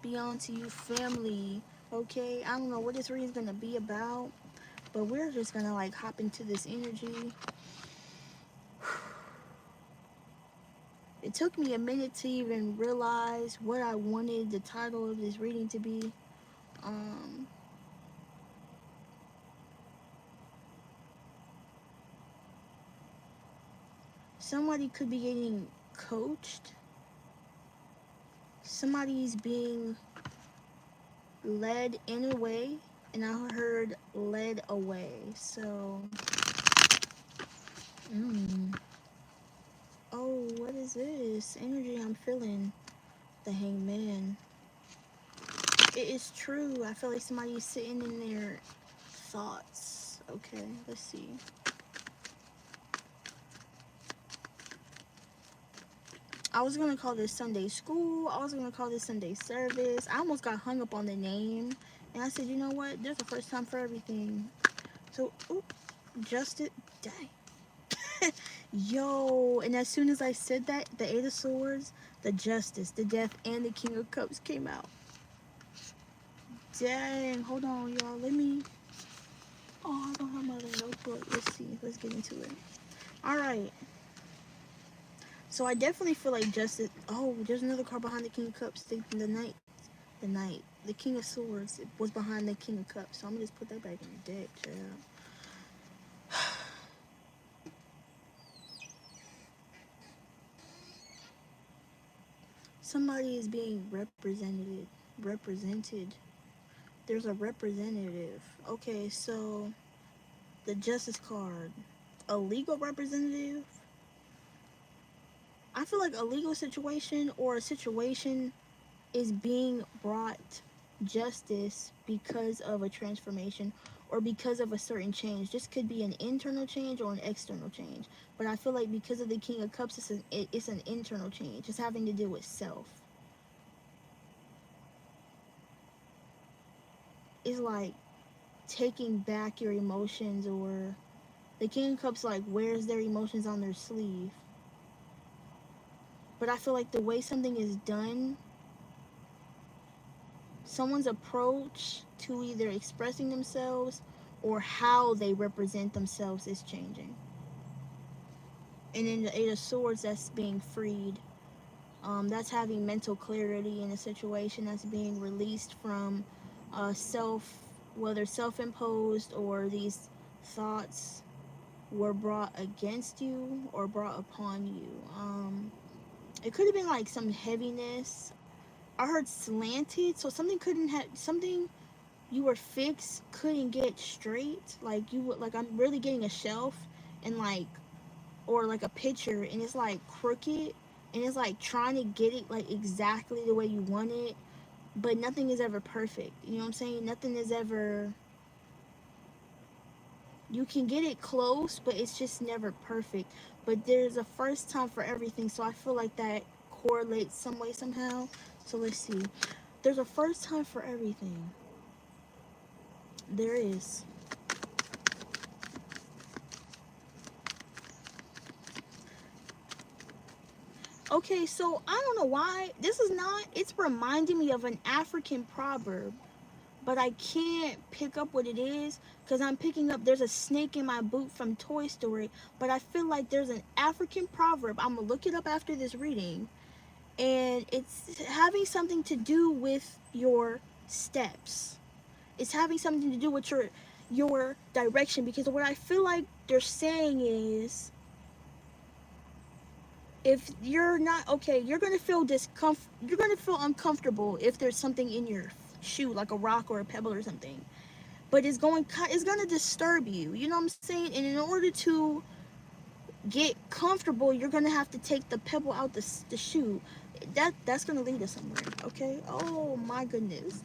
be on to you, family. Okay, I don't know what this reading's gonna be about, but we're just gonna like hop into this energy. It took me a minute to even realize what I wanted the title of this reading to be. Um, Somebody could be getting coached. Somebody's being led in a way, and I heard led away. So, mm, oh, what is this energy I'm feeling? The Hangman. It is true. I feel like somebody's sitting in their thoughts. Okay, let's see. I was gonna call this Sunday school. I was gonna call this Sunday service. I almost got hung up on the name, and I said, you know what? There's a first time for everything. So, oop, Justice. Dang. Yo, and as soon as I said that, the Eight of Swords, the Justice, the Death, and the King of Cups came out. Dang, hold on, y'all. Let me. Oh, I don't have my other notebook. Let's see. Let's get into it. All right. So I definitely feel like Justice. Oh, there's another card behind the King of Cups. The King of Swords was behind the King of Cups. So I'm gonna just put that back in the deck, child. Somebody is being represented. There's a representative. Okay, so the Justice card. A legal representative. I feel like a legal situation or a situation is being brought justice because of a transformation or because of a certain change. This could be an internal change or an external change. But I feel like because of the King of Cups, it's an internal change. It's having to do with self. It's like taking back your emotions, or the King of Cups like wears their emotions on their sleeve. But I feel like the way something is done, someone's approach to either expressing themselves or how they represent themselves is changing. And in the Eight of Swords, that's being freed. That's having mental clarity in a situation, that's being released from self, whether self-imposed or these thoughts were brought against you or brought upon you. It could have been like some heaviness. I heard slanted, so something couldn't have something you were fixed couldn't get straight. Like you would, like, I'm really getting a shelf and like, or like a picture, and it's like crooked, and it's like trying to get it like exactly the way you want it, but nothing is ever perfect. You know what I'm saying? Nothing is ever, you can get it close, but it's just never perfect. But there's a first time for everything, so I feel like that correlates some way somehow. So let's see. There's a first time for everything. There is. Okay, so I don't know why this is not, it's reminding me of an African proverb, but I can't pick up what it is because I'm picking up, there's a snake in my boot from Toy Story, but I feel like there's an African proverb. I'm gonna look it up after this reading, and it's having something to do with your steps. It's having something to do with your direction, because what I feel like they're saying is, if you're not okay, you're gonna feel you're gonna feel uncomfortable if there's something in your shoe, like a rock or a pebble or something. But it's gonna disturb you. You know what I'm saying? And in order to get comfortable, you're gonna have to take the pebble out the shoe. That's gonna lead us somewhere. Okay. Oh my goodness.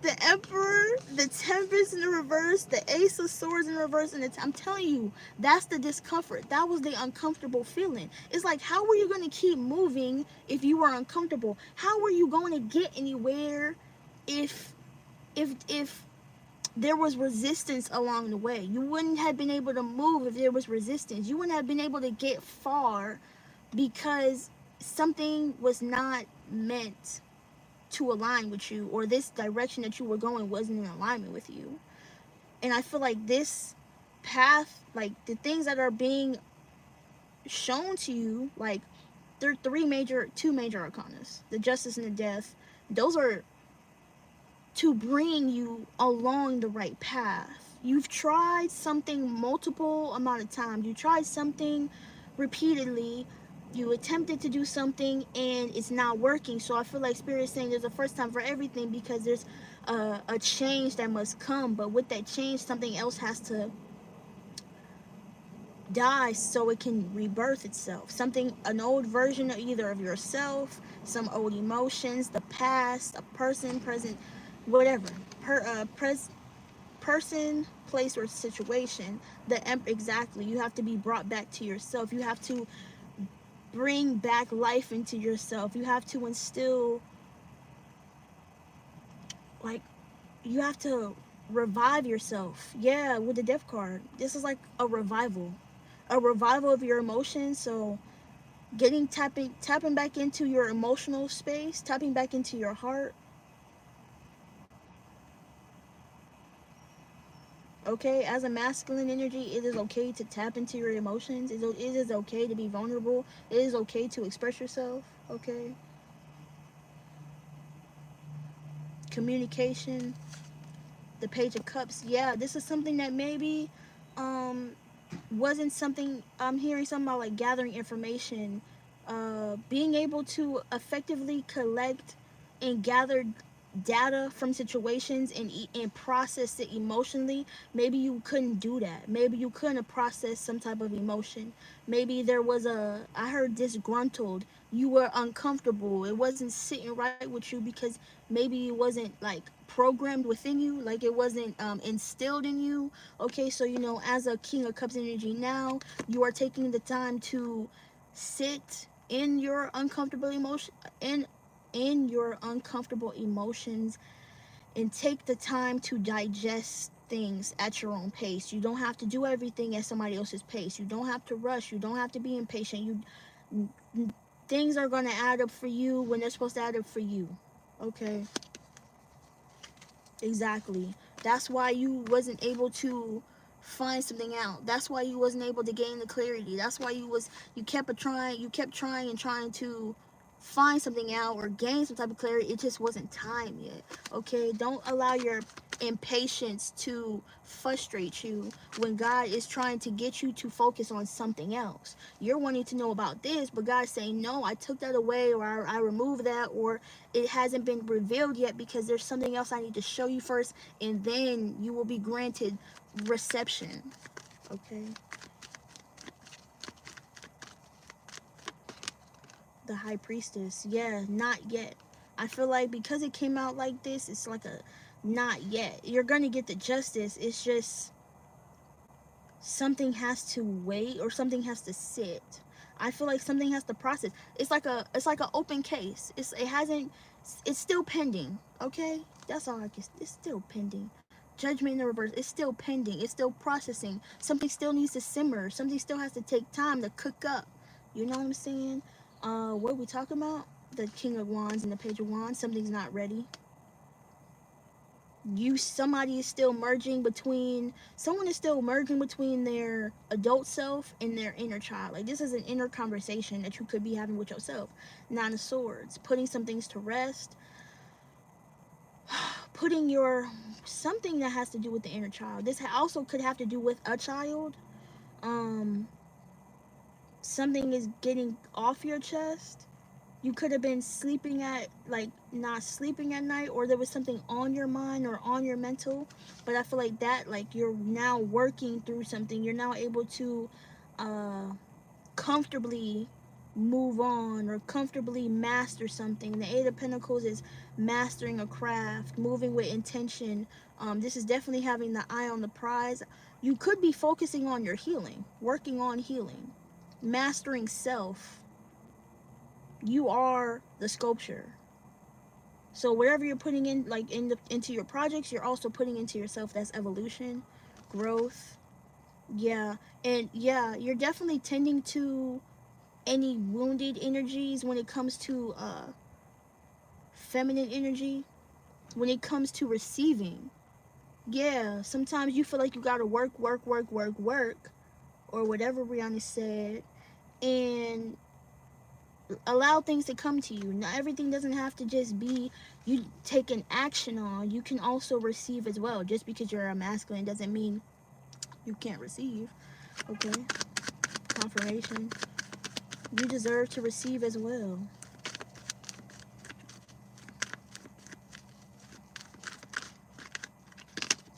The Emperor, the Tempest in the reverse, the Ace of Swords in reverse, and I'm telling you, that's the discomfort. That was the uncomfortable feeling. It's like, how were you going to keep moving if you were uncomfortable? How were you going to get anywhere if if there was resistance along the way? You wouldn't have been able to move if there was resistance. You wouldn't have been able to get far because something was not meant to align with you, or this direction that you were going wasn't in alignment with you. And I feel like this path, like the things that are being shown to you, like there are two major arcanas, the justice and the death. Those are to bring you along the right path. You've tried something multiple amount of times. You tried something repeatedly. You attempted to do something and it's not working. So I feel like Spirit is saying there's a first time for everything, because there's a change that must come. But with that change, something else has to die so it can rebirth itself. Something, an old version of either of yourself, some old emotions, the past, a person, present, whatever. Person, place, or situation. Exactly. You have to be brought back to yourself. You have to bring back life into yourself. You have to instill, like, you have to revive yourself. Yeah, with the death card. This is like a revival. A revival of your emotions. So tapping back into your emotional space, tapping back into your heart. Okay, as a masculine energy, it is okay to tap into your emotions. It is okay to be vulnerable. It is okay to express yourself. Okay, communication, the Page of Cups. Yeah, this is something that maybe um wasn't something. I'm hearing something about like gathering information, being able to effectively collect and gather data from situations and process it emotionally. Maybe you couldn't do that. Maybe you couldn't process some type of emotion. Maybe there was I heard disgruntled. You were uncomfortable. It wasn't sitting right with you because maybe it wasn't like programmed within you, like it wasn't instilled in you. Okay, so as a King of Cups energy now, you are taking the time to sit in your uncomfortable emotion, in your uncomfortable emotions, and take the time to digest things at your own pace. You don't have to do everything at somebody else's pace. You don't have to rush. You don't have to be impatient. Things are going to add up for you when they're supposed to add up for you. Okay, exactly. That's why you wasn't able to find something out. That's why you wasn't able to gain the clarity. That's why you kept trying and trying to find something out or gain some type of clarity. It just wasn't time yet. Okay, don't allow your impatience to frustrate you when God is trying to get you to focus on something else. You're wanting to know about this, but God's saying, no, I took that away, or I removed that, or it hasn't been revealed yet because there's something else I need to show you first, and then you will be granted reception. Okay, the High Priestess. Yeah, not yet. I feel like because it came out like this, it's like a not yet. You're gonna get the justice. It's just something has to wait, or something has to sit. I feel like something has to process. It's like an open case. It's still pending. Okay, that's all I guess. It's still pending. Judgment in the reverse. It's still pending. It's still processing. Something still needs to simmer. Something still has to take time to cook up. You know what I'm saying? What are we talking about? The King of Wands and the Page of Wands. Something's not ready. Somebody is still merging between someone is still merging between their adult self and their inner child. Like, this is an inner conversation that you could be having with yourself. Nine of Swords, putting some things to rest, putting your something that has to do with the inner child. This also could have to do with a child. um Something is getting off your chest. You could have been sleeping at, like, not sleeping at night, or there was something on your mind or on your mental. But I feel like that, like, you're now working through something. You're now able to uh comfortably move on, or comfortably master something. The Eight of Pentacles is mastering a craft, moving with intention. This is definitely having the eye on the prize. You could be focusing on your healing, working on healing, mastering self. You are the sculpture. So whatever you're putting in, like, into your projects, you're also putting into yourself. That's evolution, growth. Yeah, and yeah, you're definitely tending to any wounded energies when it comes to feminine energy, when it comes to receiving, yeah, sometimes you feel like you gotta work, or whatever Rihanna said, and allow things to come to you. Not everything doesn't have to just be you taking action on. You can also receive as well. Just because you're a masculine doesn't mean you can't receive. Okay? Confirmation. You deserve to receive as well.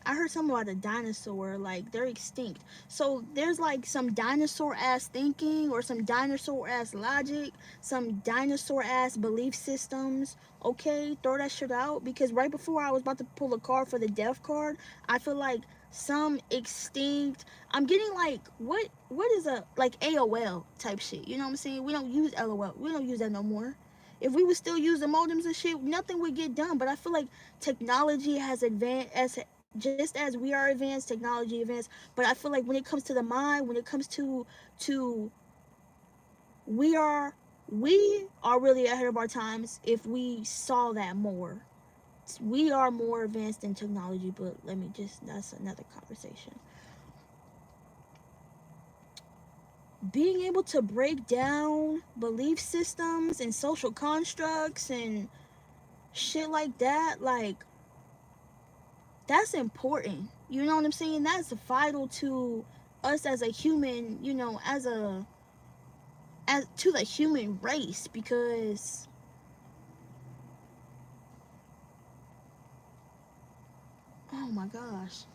I heard something about a dinosaur, like they're extinct. So there's like some dinosaur ass thinking or some dinosaur ass logic, some dinosaur ass belief systems. Okay, throw that shit out, because right before I was about to pull a card for the death card, I feel like some extinct. I'm getting like what is a like AOL type shit. You know what I'm saying? We don't use LOL. We don't use that no more. If we would still use the modems and shit, nothing would get done. But I feel like technology has advanced as just as we are advanced, technology advanced. But I feel like when it comes to the mind, when it comes to we are we are really ahead of our times if we saw that more. We are more advanced in technology, but let me just, that's another conversation. Being able to break down belief systems and social constructs and shit like that, like that's important. You know what I'm saying? That's vital to us as a human, you know, as to the human race, because oh my gosh.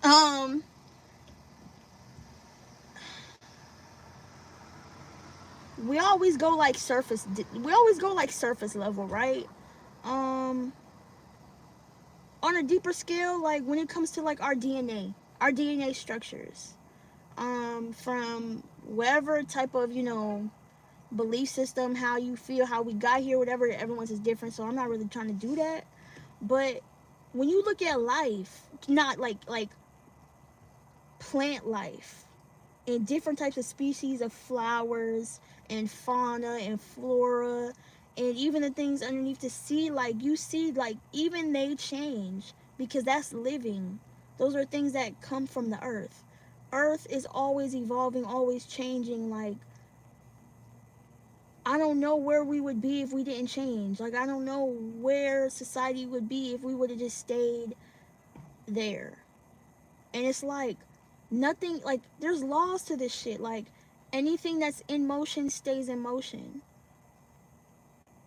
We always go like surface level, right? Um on a deeper scale, like when it comes to like our DNA structures, from whatever type of, you know, belief system, how you feel, how we got here, whatever, everyone's is different, so I'm not really trying to do that. But when you look at life, not like plant life and different types of species of flowers and fauna and flora, and even the things underneath the sea, like you see, like even they change, because that's living. Those are things that come from the earth. Earth is always evolving, always changing. Like I don't know where we would be if we didn't change. Like I don't know where society would be if we would have just stayed there. And it's like nothing, like there's laws to this shit. Like anything that's in motion stays in motion.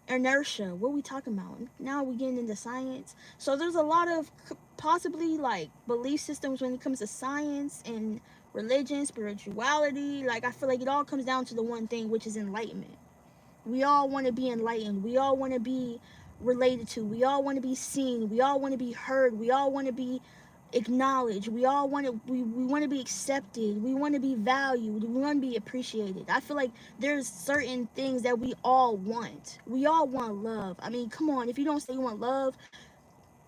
Inertia, what are we talking about? Now we're getting into science. So there's a lot of possibly like belief systems when it comes to science and religion, spirituality. Like I feel like it all comes down to the one thing, which is enlightenment. We all want to be enlightened. We all want to be related to. We all want to be seen. We all want to be heard. We all want to be acknowledged. We all want to we want to be accepted. We want to be valued. We want to be appreciated. I feel like there's certain things that we all want. We all want love. I mean, come on, if you don't say you want love,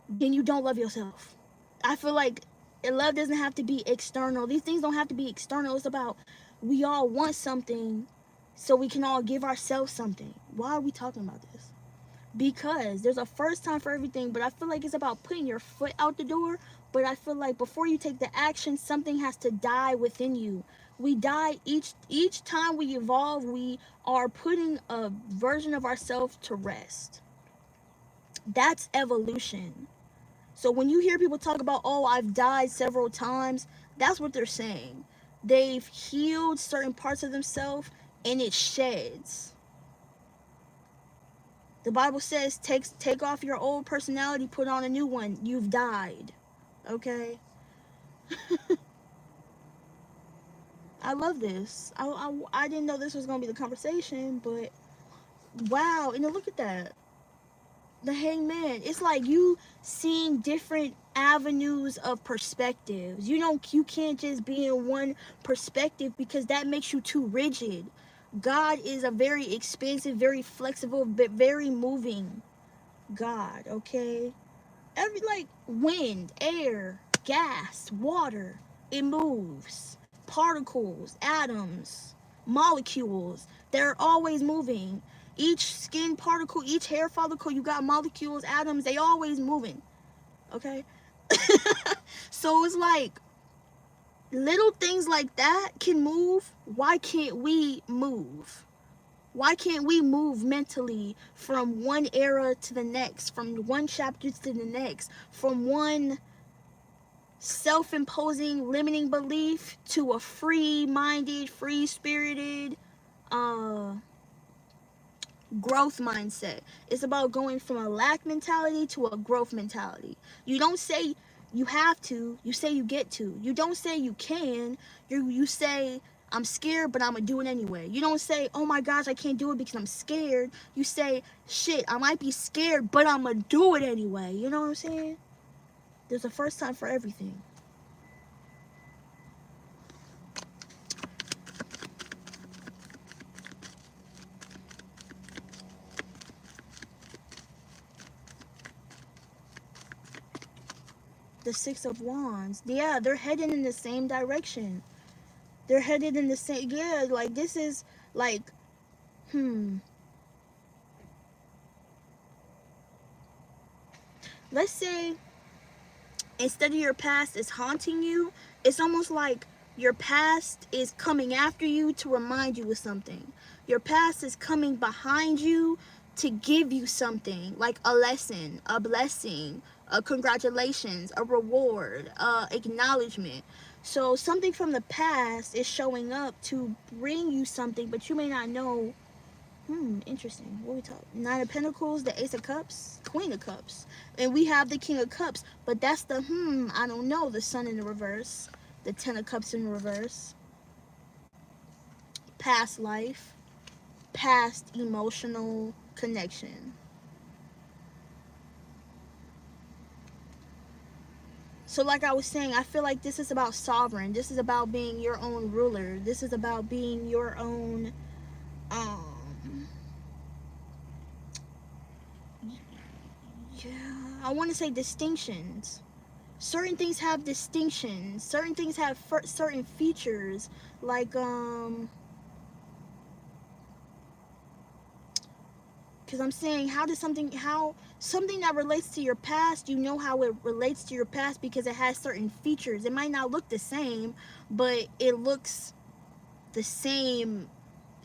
then you don't love yourself. I feel like love doesn't have to be external. These things don't have to be external. It's about we all want something, so we can all give ourselves something. Why are we talking about this? Because there's a first time for everything, but I feel like it's about putting your foot out the door. But I feel like before you take the action, something has to die within you. We die each time we evolve. We are putting a version of ourselves to rest. That's evolution. So when you hear people talk about, oh, I've died several times, that's what they're saying. They've healed certain parts of themselves and it sheds. The Bible says, take off your old personality, put on a new one. You've died. Okay? I love this. I didn't know this was going to be the conversation, but wow. And then look at that. The hangman. It's like you seeing different avenues of perspectives. You can't just be in one perspective, because that makes you too rigid. God is a very expansive, very flexible, but very moving God, okay? Every like wind, air, gas, water, it moves. Particles, atoms, molecules, they're always moving. Each skin particle, each hair follicle, you got molecules, atoms, they always moving. Okay? So it's like little things like that can move. Why can't we move? Why can't we move mentally from one era to the next, from one chapter to the next, from one self-imposing limiting belief to a free-minded, free-spirited growth mindset? It's about going from a lack mentality to a growth mentality. You don't say you have to, you say you get to. You don't say you can, you say I'm scared but I'm gonna do it anyway. You don't say, oh my gosh, I can't do it because I'm scared. You say, shit, I might be scared but I'm gonna do it anyway. You know what I'm saying? There's a first time for everything. The Six of Wands, yeah, they're headed in the same direction. They're headed in the same, yeah, like this is like, let's say instead of your past is haunting you, it's almost like your past is coming after you to remind you of something. Your past is coming behind you to give you something, like a lesson, a blessing, a congratulations, a reward, acknowledgement. So something from the past is showing up to bring you something, but you may not know. Interesting. What we talk? Nine of Pentacles, the Ace of Cups, Queen of Cups. And we have the King of Cups, but that's the I don't know, the Sun in the reverse, the Ten of Cups in reverse. Past life, past emotional connection. So like I was saying, I feel like this is about sovereign. This is about being your own ruler. This is about being your own yeah, I want to say distinctions. Certain things have distinctions. Certain things have certain features, like because I'm saying, how something that relates to your past, you know how it relates to your past because it has certain features. It might not look the same, but it looks the same.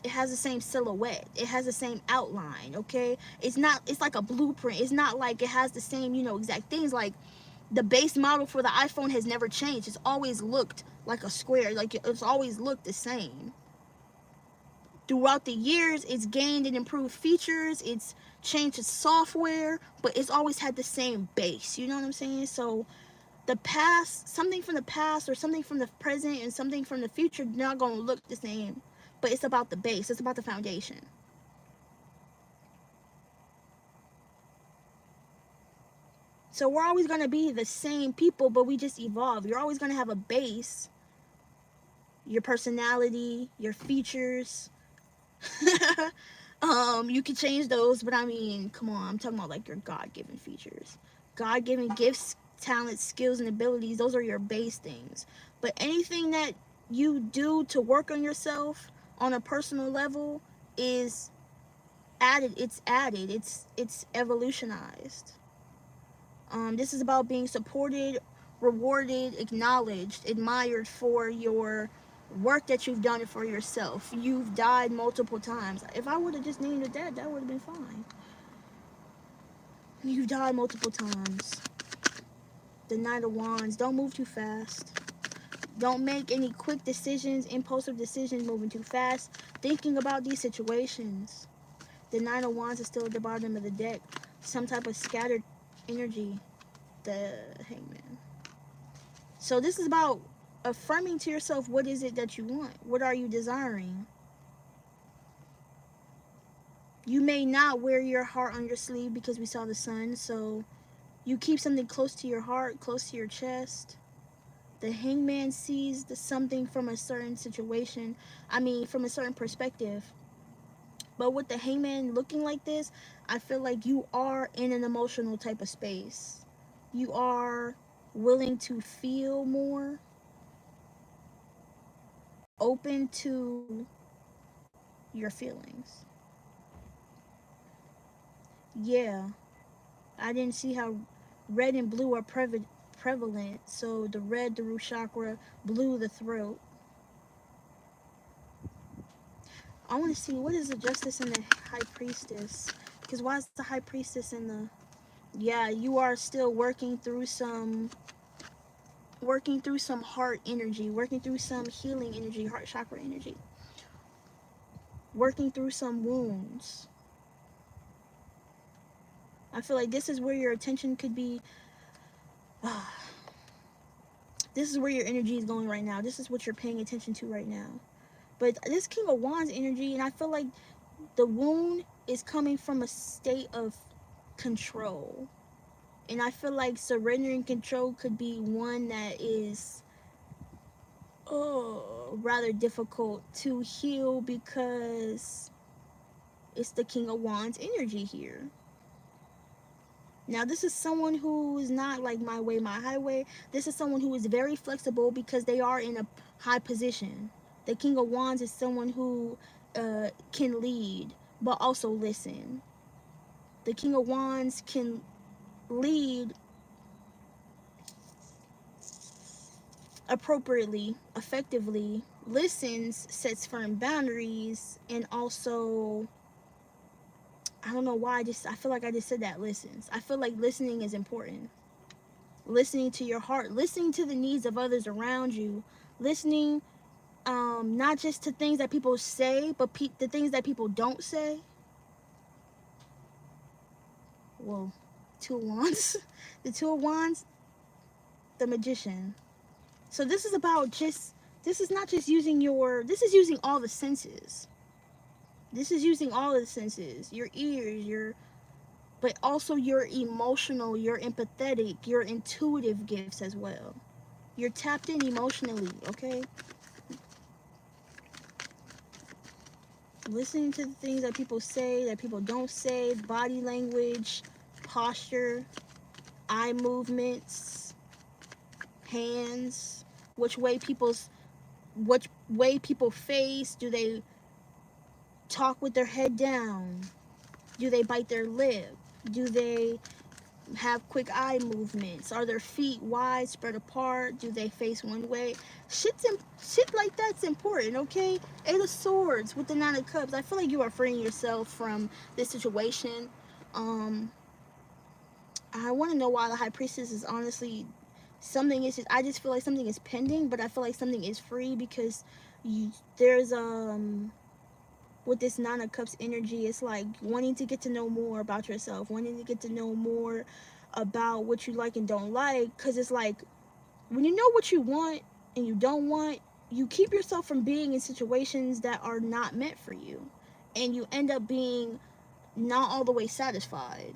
It has the same silhouette. It has the same outline. Okay, it's like a blueprint. It's not like it has the same, exact things. Like the base model for the iPhone has never changed. It's always looked like a square. Like it's always looked the same. Throughout the years, it's gained and improved features. It's changed its software, but it's always had the same base. You know what I'm saying? So the past, something from the past or something from the present and something from the future, not going to look the same. But it's about the base. It's about the foundation. So we're always going to be the same people, but we just evolve. You're always going to have a base, your personality, your features. You can change those, but I mean, come on, I'm talking about like your God-given features. God-given gifts, talents, skills, and abilities, those are your base things. But anything that you do to work on yourself on a personal level is added. It's evolutionized. This is about being supported, rewarded, acknowledged, admired for your work that you've done it for yourself. You've died multiple times. If I would have just named it that would have been fine. You've died multiple times. The Knight of Wands. Don't move too fast. Don't make any quick decisions, impulsive decisions, moving too fast, thinking about these situations. The Nine of Wands is still at the bottom of the deck. Some type of scattered energy. The Hangman. So this is about affirming to yourself, what is it that you want? What are you desiring? You may not wear your heart on your sleeve because we saw the sun, so you keep something close to your heart, close to your chest. The Hangman sees something from a certain situation, from a certain perspective. But with the Hangman looking like this, I feel like you are in an emotional type of space. You are willing to feel more, open to your feelings. Yeah, I didn't see how red and blue are prevalent. So the red, the root chakra, blue, the throat. I want to see what is the justice and the high priestess. Because why is the high priestess in the... Yeah, you are still working through some heart energy, working through some healing energy, heart chakra energy, working through some wounds. I feel like this is where your attention could be. This is where your energy is going right now. This is what you're paying attention to right now. But this King of Wands energy, and I feel like the wound is coming from a state of control. And I feel like surrendering control could be one that is rather difficult to heal because it's the King of Wands energy here. Now, this is someone who is not like my way, my highway. This is someone who is very flexible because they are in a high position. The King of Wands is someone who can lead, but also listen. The King of Wands can lead appropriately, effectively, listens, sets firm boundaries, and also, I don't know why, I feel like I just said that, listens. I feel like listening is important. Listening to your heart, listening to the needs of others around you, listening not just to things that people say, but the things that people don't say. Whoa, Two of Wands. The Two of Wands, the Magician. So this is about this is not just using this is using all the senses. This is using all the senses, your ears, but also your emotional, your empathetic, your intuitive gifts as well. You're tapped in emotionally, okay? Listening to the things that people say, that people don't say, body language, posture, eye movements, hands, which way people face. Do they talk with their head down? Do they bite their lip? Do they have quick eye movements? Are their feet wide, spread apart? Do they face one way? Shit like that's important, okay? Eight of Swords with the Nine of Cups. I feel like you are freeing yourself from this situation. I want to know why the High Priestess is honestly something is just, I just feel like something is pending, but I feel like something is free because there's with this Nine of Cups energy, it's like wanting to get to know more about yourself, wanting to get to know more about what you like and don't like, because it's like when you know what you want and you don't want, you keep yourself from being in situations that are not meant for you, and you end up being not all the way satisfied.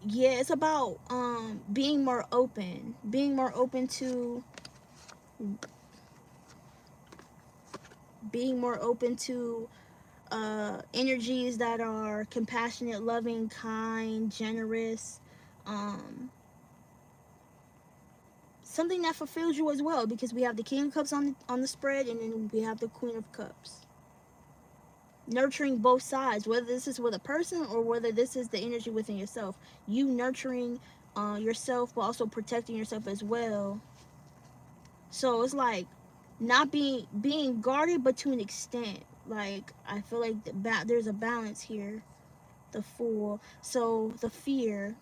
Yeah, it's about being more open to energies that are compassionate, loving, kind, generous, um, something that fulfills you as well, because we have the King of Cups on the spread, and then we have the Queen of Cups. Nurturing both sides, whether this is with a person or whether this is the energy within yourself. You nurturing yourself, but also protecting yourself as well. So it's like not being guarded, but to an extent. Like I feel like there's a balance here. The Fool. So the fear,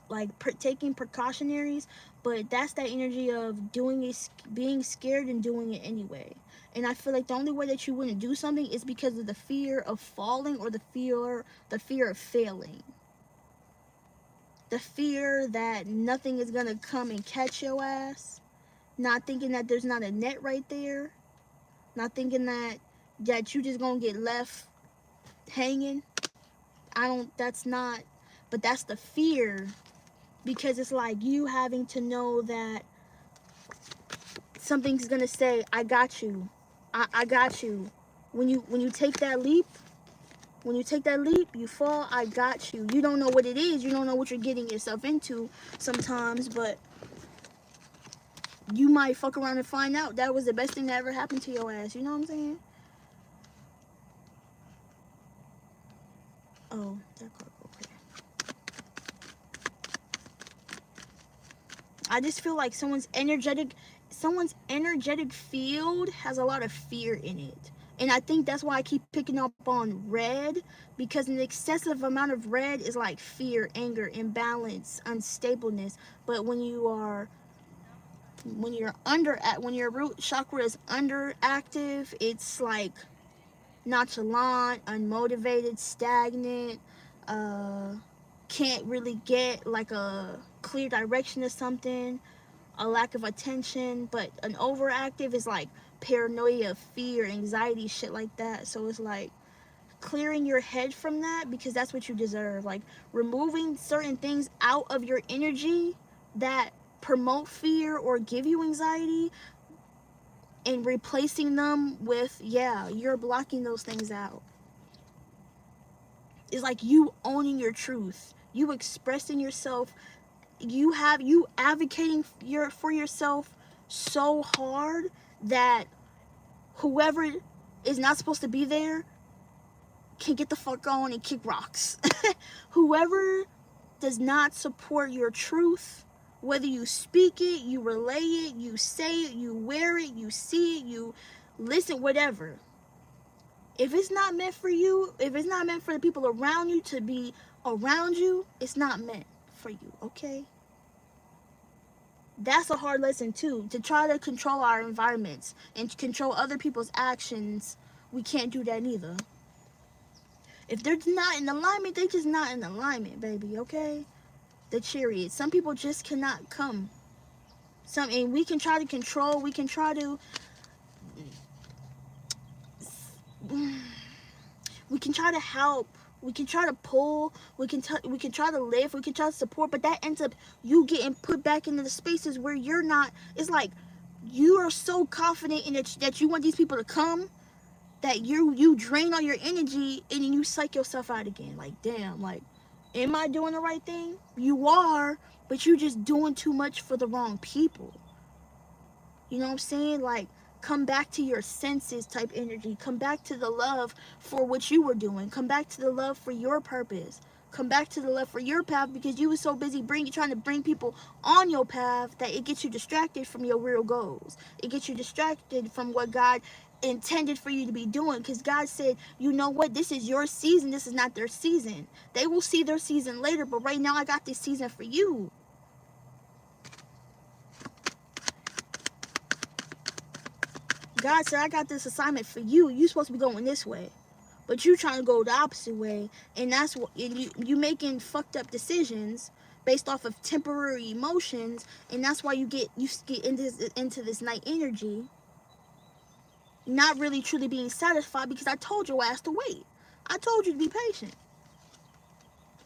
like taking precautionaries, but that's that energy of doing it, being scared and doing it anyway. And I feel like the only way that you wouldn't do something is because of the fear of falling, or the fear of failing, the fear that nothing is gonna come and catch your ass, not thinking that there's not a net right there, not thinking that you just gonna get left hanging. That's not, but that's the fear, because it's like you having to know that something's gonna say, I got you. I got you. When you take that leap, you fall, I got you. You don't know what it is, you don't know what you're getting yourself into sometimes, but you might fuck around and find out that was the best thing that ever happened to your ass. You know what I'm saying? I just feel like someone's energetic field has a lot of fear in it. And I think that's why I keep picking up on red, because an excessive amount of red is like fear, anger, imbalance, unstableness. But when your root chakra is underactive, it's like nonchalant, unmotivated, stagnant, uh can't really get like a clear direction to something, a lack of attention. But an overactive is like paranoia, fear, anxiety, shit like that. So it's like clearing your head from that, because that's what you deserve. Like removing certain things out of your energy that promote fear or give you anxiety, and replacing them with, yeah, you're blocking those things out. It's like you owning your truth, you expressing yourself, you advocating for yourself so hard that whoever is not supposed to be there can get the fuck on and kick rocks. Whoever does not support your truth, whether you speak it, you relay it, you say it, you wear it, you see it, you listen, whatever, if it's not meant for you, if it's not meant for the people around you to be around you, it's not meant for you, okay? That's a hard lesson too, to try to control our environments and control other people's actions. We can't do that neither. If they're not in alignment, they just not in alignment, baby, okay? The chariot. Some people just cannot come. And we can try to control, we can try to help, we can try to pull, we can try to lift, we can try to support, but that ends up you getting put back into the spaces where you're not. It's like you are so confident in it that you want these people to come, that you drain all your energy, and then you psych yourself out again. Like, damn, like, am I doing the right thing? You are, but you just doing too much for the wrong people. You know what I'm saying? Like, come back to your senses type energy. Come back to the love for what you were doing. Come back to the love for your purpose. Come back to the love for your path, because you were so busy trying to bring people on your path that it gets you distracted from your real goals. It gets you distracted from what God intended for you to be doing, because God said, you know what, this is your season, this is not their season. They will see their season later, but right now I got this season for you. God said, I got this assignment for you. You're supposed to be going this way, but you trying to go the opposite way. And that's what, and you making fucked up decisions based off of temporary emotions. And that's why you get into this night energy, not really truly being satisfied, because I told your ass to wait. I told you to be patient.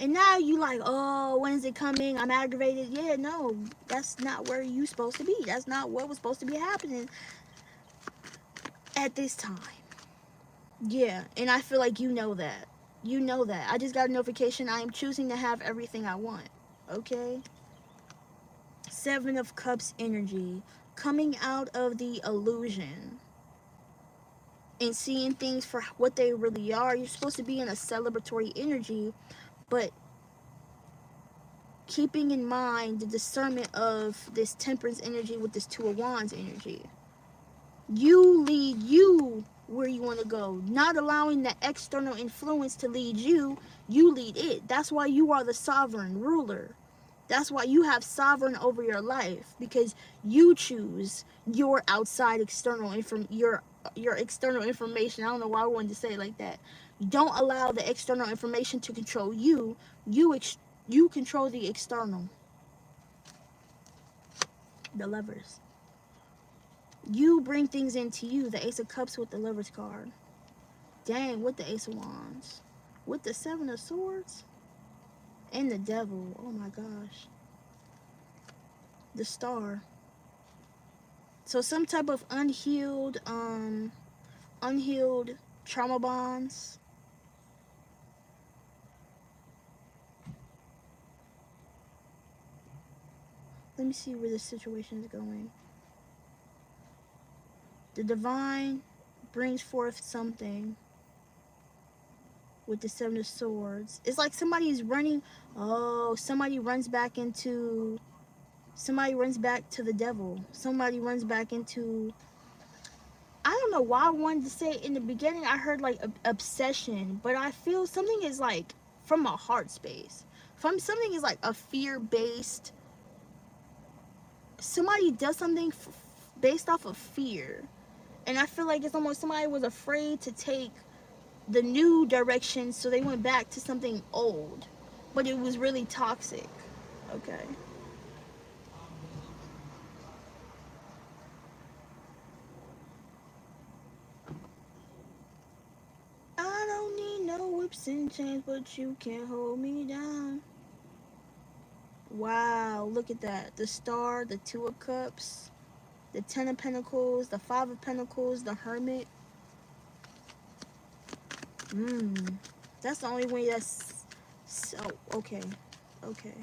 And now you like, oh, when is it coming? I'm aggravated. Yeah, no, that's not where you supposed to be. That's not what was supposed to be happening at this time. Yeah, and I feel like you know that. You know that. I just got a notification. I am choosing to have everything I want. Okay? Seven of Cups energy. Coming out of the illusion and seeing things for what they really are. You're supposed to be in a celebratory energy, but keeping in mind the discernment of this Temperance energy with this Two of Wands energy. You lead you where you want to go, not allowing the external influence to lead you. You lead it. That's why you are the sovereign ruler. That's why you have sovereign over your life, because you choose your outside external your external information. I don't know why I wanted to say it like that. Don't allow the external information to control you. You control the external. The Lovers. You bring things into you. The Ace of Cups with the Lovers card. Dang, with the Ace of Wands. With the Seven of Swords. And the Devil. Oh my gosh. The Star. So some type of unhealed trauma bonds. Let me see where this situation is going. The Divine brings forth something with the Seven of Swords. It's like somebody's running. Oh, somebody runs back into Somebody runs back to the devil. Somebody runs back into, I don't know why I wanted to say in the beginning I heard like obsession, but I feel something is like from a heart space. From something is like a fear-based, somebody does something based off of fear. And I feel like it's almost somebody was afraid to take the new direction, so they went back to something old, but it was really toxic. Okay. I don't need no whips and chains, but you can't hold me down. Wow, look at that. The star, the two of cups, the 10 of pentacles, the 5 of pentacles, the hermit. That's the only way that's so okay. Okay.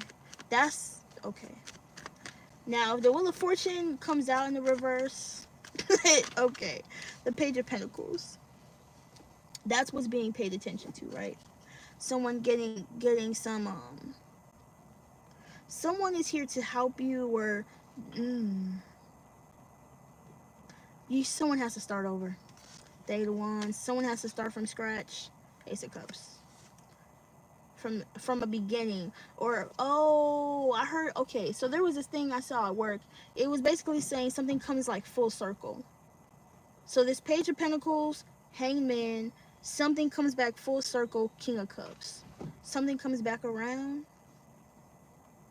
That's okay. Now, if the Wheel of Fortune comes out in the reverse, okay. The Page of Pentacles. That's what's being paid attention to, right? Someone getting some someone is here to help you, or someone has to start over. The 8 of Wands. Someone has to start from scratch. Ace of Cups. From a beginning. Or, oh, I heard, okay, so there was this thing I saw at work. It was basically saying something comes like full circle. So this Page of Pentacles, Hangman, something comes back full circle, King of Cups. Something comes back around.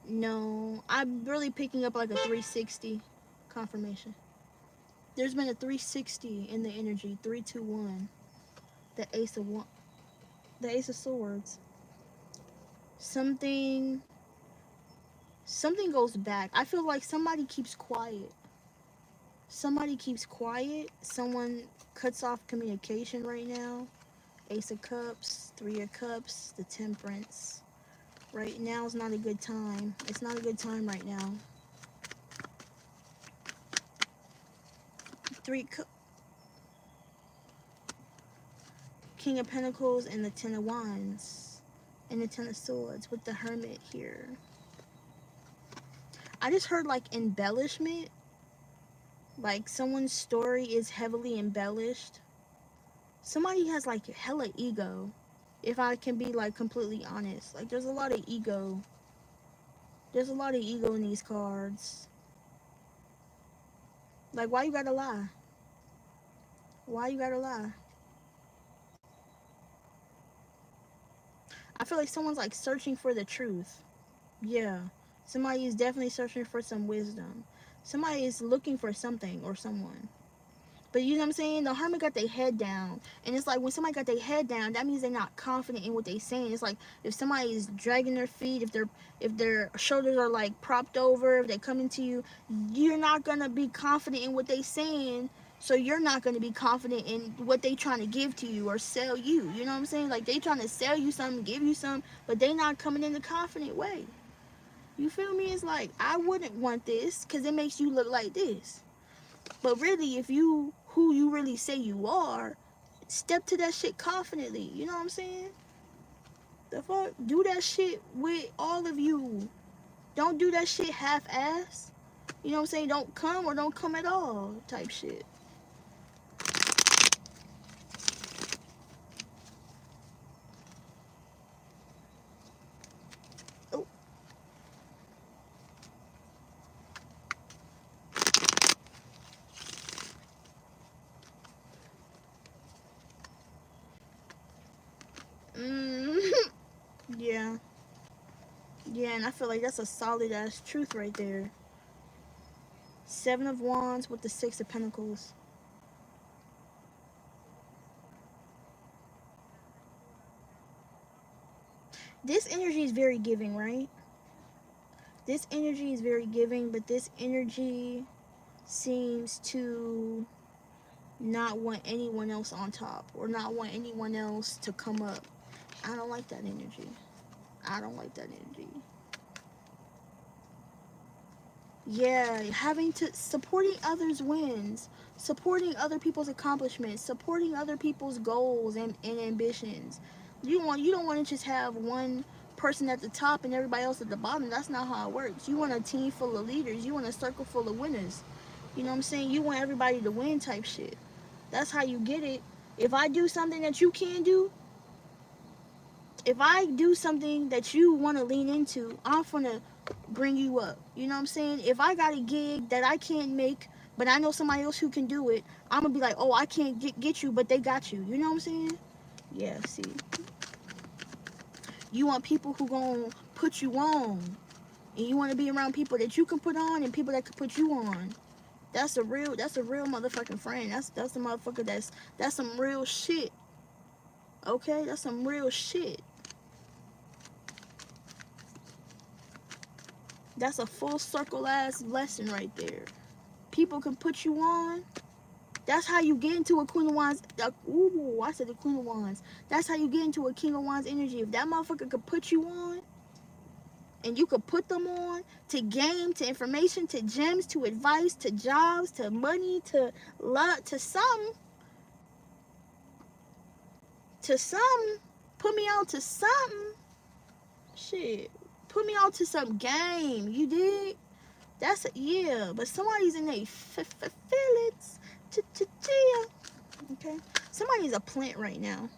No, I'm really picking up like a 360 confirmation. There's been a 360 in the energy. 3, 2, 1. The Ace of the Ace of Swords. Something goes back. I feel like somebody keeps quiet. Somebody keeps quiet. Someone cuts off communication right now. Ace of Cups, 3 of Cups, the Temperance. Right now is not a good time. It's not a good time right now. 3 King of Pentacles and the 10 of Wands. And the 10 of Swords with the Hermit here. I just heard like embellishment. Like someone's story is heavily embellished. Somebody has like hella ego. If I can be like completely honest. Like there's a lot of ego. There's a lot of ego in these cards. Like why you gotta lie? Why you gotta lie? I feel like someone's like searching for the truth. Yeah. Somebody is definitely searching for some wisdom. Somebody is looking for something or someone. But you know what I'm saying? The Hermit got their head down. And it's like when somebody got their head down, that means they're not confident in what they're saying. It's like if somebody is dragging their feet, if their shoulders are like propped over, if they're coming to you, you're not gonna be confident in what they're saying. So you're not gonna be confident in what they trying to give to you or sell you. You know what I'm saying? Like they trying to sell you something, give you something, but they not coming in a confident way. You feel me? It's like I wouldn't want this because it makes you look like this. But really, if you who you really say you are, step to that shit confidently. You know what I'm saying? The fuck? Do that shit with all of you. Don't do that shit half-ass. You know what I'm saying? Don't come or don't come at all type shit. Oh. Yeah. Yeah, and I feel like that's a solid ass truth right there. 7 of Wands with the 6 of Pentacles. This energy is very giving, right? This energy is very giving, but this energy seems to not want anyone else on top or not want anyone else to come up. I don't like that energy. I don't like that energy. Yeah, having to supporting others' wins, supporting other people's accomplishments, supporting other people's goals and ambitions. You don't want to just have one person at the top and everybody else at the bottom. That's not how it works. You want a team full of leaders. You want a circle full of winners. You know what I'm saying? You want everybody to win type shit. That's how you get it. If I do something that you can't do, if I do something that you want to lean into, I'm gonna bring you up. You know what I'm saying? If I got a gig that I can't make, but I know somebody else who can do it, I'm gonna be like, oh, I can't get you, but they got you. You know what I'm saying? Yeah, see. You want people who gonna put you on. And you want to be around people that you can put on and people that can put you on. That's a real motherfucking friend. That's the motherfucker that's some real shit. Okay? That's some real shit. That's a full circle ass lesson right there. People can put you on. That's how you get into a Queen of Wands. Ooh, I said the Queen of Wands. That's how you get into a King of Wands energy. If that motherfucker could put you on, and you could put them on to game, to information, to gems, to advice, to jobs, to money, to love, to some, put me on to something. Shit, put me on to some game. You dig? That's yeah. But somebody's in their feelings. Okay. Somebody's a plant right now.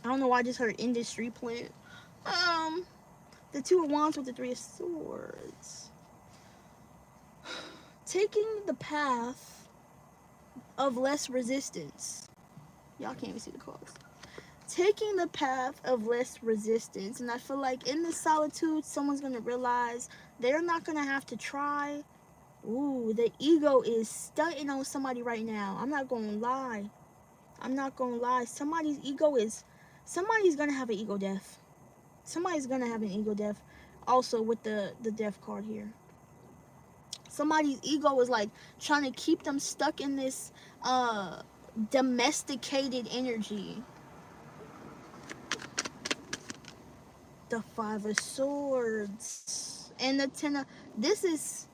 I don't know why I just heard industry plant. The Two of Wands with the Three of Swords. Taking the path of less resistance. Y'all can't even see the cards. Taking the path of less resistance. And I feel like in this solitude, someone's going to realize they're not going to have to try. Ooh, the ego is stunting on somebody right now. I'm not going to lie. I'm not going to lie. Somebody's going to have an ego death. Somebody's going to have an ego death. Also with the death card here. Somebody's ego is like trying to keep them stuck in this domesticated energy. The Five of Swords and the Ten of... This is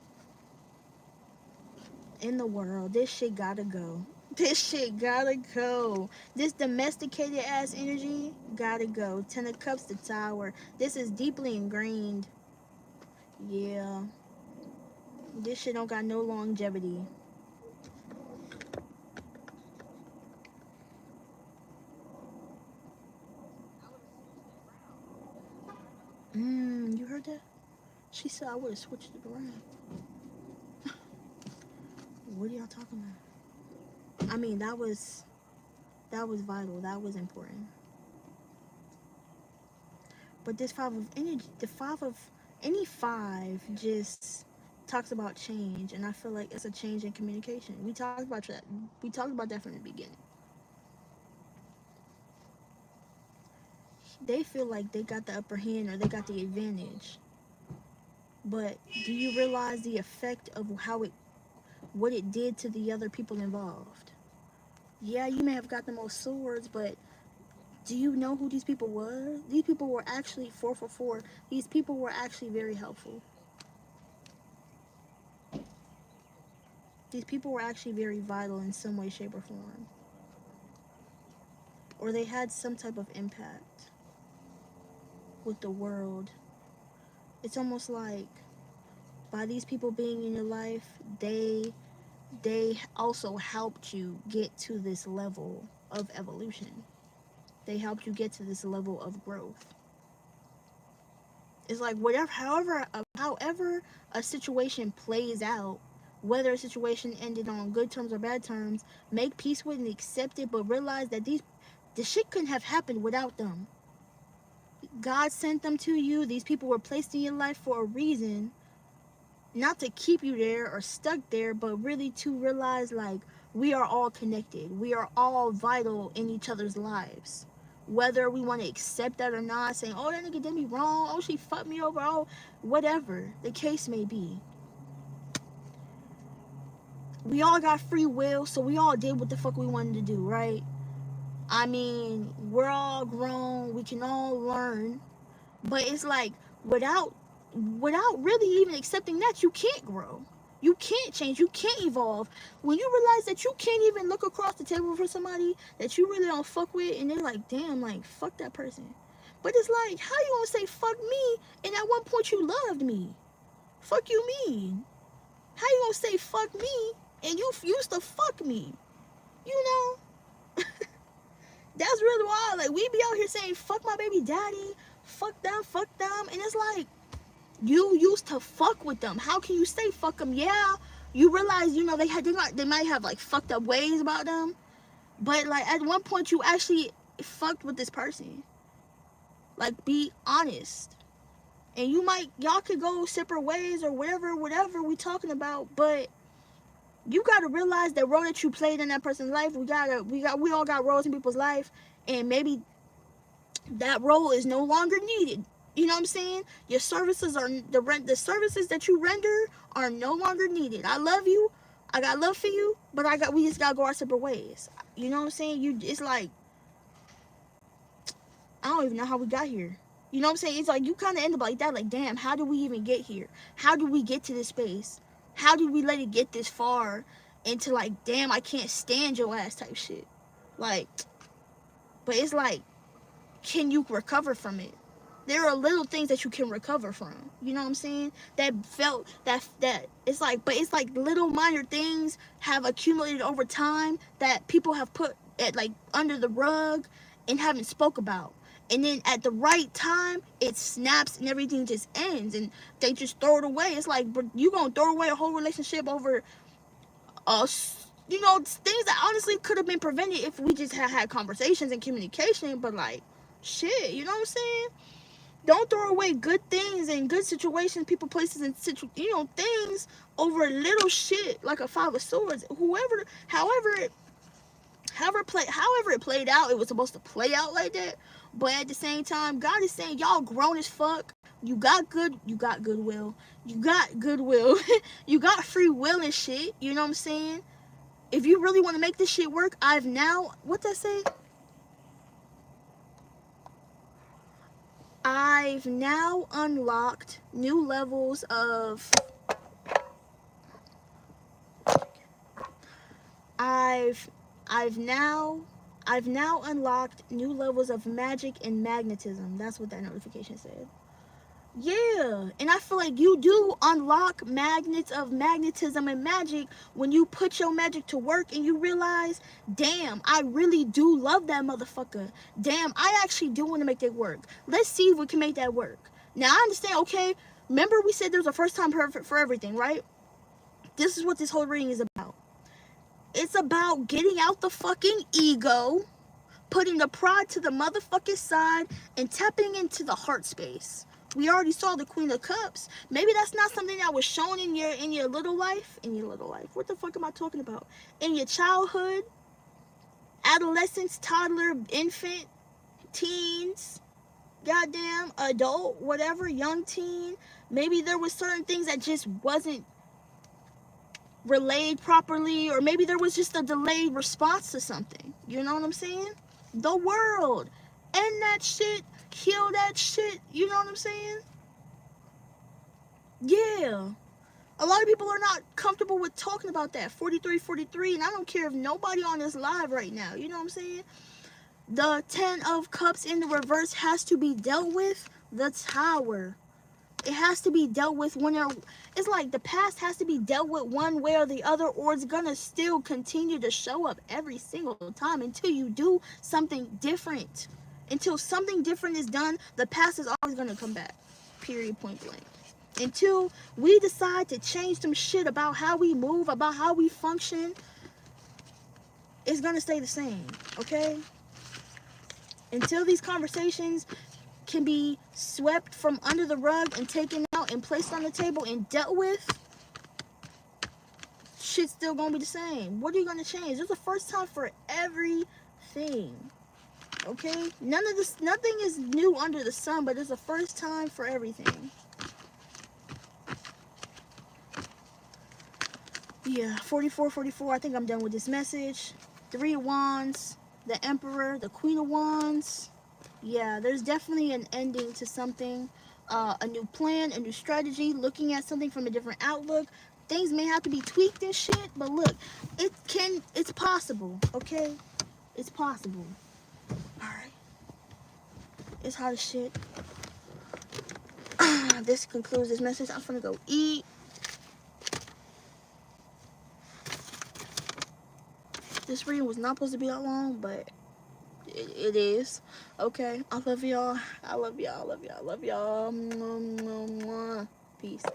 in the world. This shit gotta go. This shit gotta go. This domesticated ass energy gotta go. Ten of Cups, the Tower. This is deeply ingrained. Yeah. This shit don't got no longevity. You heard that? She said I would have switched it around. What are y'all talking about? I mean, that was vital. That was important. But this Five of Energy, the Five of... Any five just talks about change. And I feel like it's a change in communication. We talked about that. We talked about that from the beginning. They feel like they got the upper hand or they got the advantage. But do you realize the effect of what it did to the other people involved? Yeah, you may have got the most swords, but do you know who these people were? These people were actually 4 for 4. These people were actually very helpful. These people were actually very vital in some way, shape, or form. Or they had some type of impact with the world. It's almost like by these people being in your life, they also helped you get to this level of evolution. They helped you get to this level of growth. It's like however a situation plays out, whether a situation ended on good terms or bad terms, make peace with and accept it, but realize that this shit couldn't have happened without them. God sent them to you. These people were placed in your life for a reason. Not to keep you there or stuck there, but really to realize like we are all connected. We are all vital in each other's lives. Whether we want to accept that or not, saying, oh, that nigga did me wrong, oh, she fucked me over, oh, whatever the case may be. We all got free will, so we all did what the fuck we wanted to do, right? I mean, we're all grown, we can all learn, but it's like without really even accepting that, you can't grow. You can't change. You can't evolve. When you realize that you can't even look across the table for somebody that you really don't fuck with, and they're like, damn, like, fuck that person. But it's like, how you gonna say fuck me and at one point you loved me? Fuck you mean? How you gonna say fuck me and you used to fuck me? You know? That's really wild. Like, we be out here saying fuck my baby daddy, fuck them, and it's like, you used to fuck with them. How can you say fuck them? Yeah, you realize, you know, they might have like fucked up ways about them, but like at one point you actually fucked with this person. Like, be honest. And y'all could go separate ways or whatever we talking about, but you gotta realize that role that you played in that person's life. We all got roles in people's life, and maybe that role is no longer needed. You know what I'm saying? Your services are the services that you render are no longer needed. I love you, I got love for you, but we just gotta go our separate ways. You know what I'm saying? It's like, I don't even know how we got here. You know what I'm saying? It's like, you kind of end up like that. Like, damn, how did we even get here? How did we get to this space? How did we let it get this far into like, damn, I can't stand your ass type shit? Like, but it's like, can you recover from it? There are little things that you can recover from. You know what I'm saying? That it's like, but it's like little minor things have accumulated over time that people have put at like under the rug and haven't spoke about. And then at the right time, it snaps and everything just ends and they just throw it away. It's like, but you gonna throw away a whole relationship over, you know, things that honestly could have been prevented if we just had conversations and communication. But like, shit, you know what I'm saying? Don't throw away good things and good situations, people, places, and things over little shit like a Five of Swords. However it played out, it was supposed to play out like that. But at the same time, God is saying, y'all grown as fuck. You got goodwill. You got goodwill. You got free will and shit. You know what I'm saying? If you really want to make this shit work, what's that say? I've now unlocked new levels of I've now unlocked new levels of magic and magnetism. That's what that notification said. Yeah, and I feel like you do unlock magnets of magnetism and magic when you put your magic to work and you realize, damn, I really do love that motherfucker. Damn, I actually do want to make that work. Let's see if we can make that work. Now, I understand, okay, remember we said there's a first time for everything, right? This is what this whole reading is about. It's about getting out the fucking ego, putting the pride to the motherfucking side, and tapping into the heart space. We already saw the Queen of Cups. Maybe that's not something that was shown in your little life. What the fuck am I talking about? In your childhood, adolescence, toddler, infant, teens, goddamn, adult, whatever, young teen. Maybe there was certain things that just wasn't relayed properly, or maybe there was just a delayed response to something. You know what I'm saying? The world. End that shit. Kill that shit. You know what I'm saying? Yeah. A lot of people are not comfortable with talking about that. 43, and I don't care if nobody on this live right now. You know what I'm saying? The 10 of Cups in the reverse has to be dealt with. The Tower. It has to be dealt with it's like the past has to be dealt with one way or the other, or it's gonna still continue to show up every single time until you do something different. Until something different is done, the past is always gonna come back. Period, point blank. Until we decide to change some shit about how we move, about how we function, it's gonna stay the same, okay? Until these conversations can be swept from under the rug and taken out and placed on the table and dealt with, shit's still gonna be the same. What are you gonna change? There's a first time for everything. Okay? Nothing is new under the sun, but there's a first time for everything. Yeah, 44, I think I'm done with this message. 3 of Wands, the Emperor, the Queen of Wands. Yeah, there's definitely an ending to something, a new plan, a new strategy, looking at something from a different outlook. Things may have to be tweaked and shit, but look, it's possible, okay? It's possible. All right. It's hot as shit. This concludes this message. I'm gonna go eat. This reading was not supposed to be that long, but it is. Okay. I love y'all. I love y'all. I love y'all. I love y'all. Peace.